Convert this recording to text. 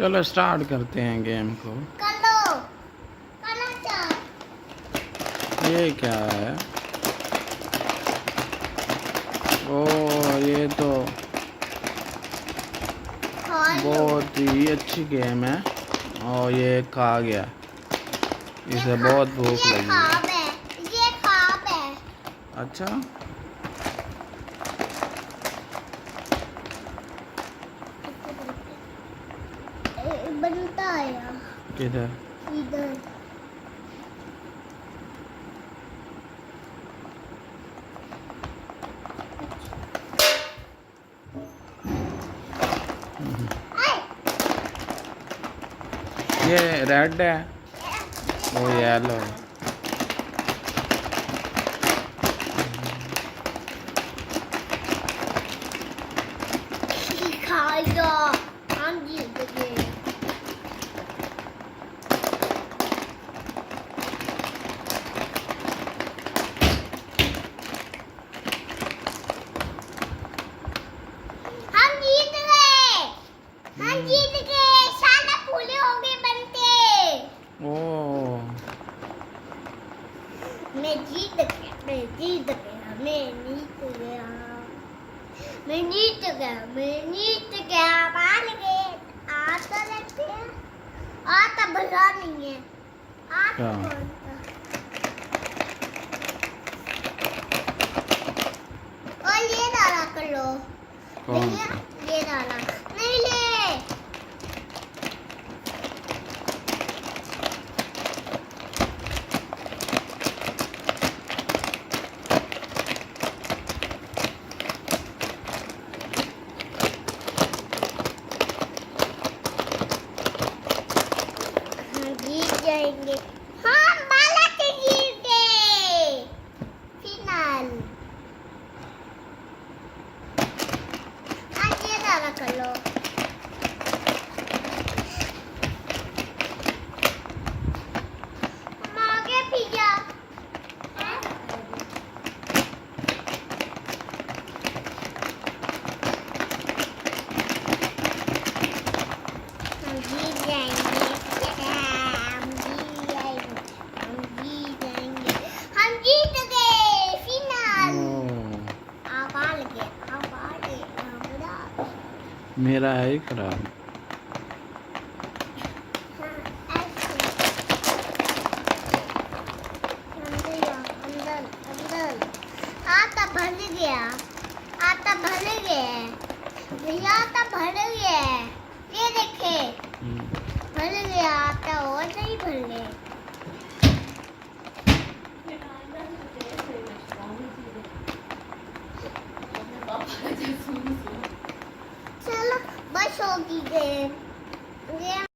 चलो स्टार्ट करते हैं गेम को। ये क्या है? ओ, ये तो बहुत ही अच्छी गेम है। और ये खा गया, इसे बहुत भूख लगी। ये ख्वाब है। अच्छा, बनता है किधर? इधर। ये रेड है, वो येलो है। खाएगा, हम जीत गए। हम जीत गए, हम जीत गए। सारे फूले हो गए बनते। ओ, मैं जीत गया, मैं जीत गया, मैं जीत गया, मैं जीत गया, मैं जीत गया। मान गए। आता लगते हैं, आता भला नहीं है। आता बोलता। और ये डाला कर लो। कौन नहीं सा? ये डाला नहीं ले। जीत जाएंगे। हाँ, माला के जीत गए। फिनाल। आज ये डाला कर लो। हम आगे पिज्जा। हम जीत जाएंगे। हम जीत जाएंगे। हम जीत जाएंगे। हम जीत गए। फिनाल। आवाज गए, आवाज गए, आवाज। मेरा है ही खराब। हाँ, ऐसे। अंदर, अंदर, अंदर। आता भर गया, आता भर गया। भैया आता भर गया। ये देखे, भर गया आता और नहीं भर गया। चलो बस होगी गेम।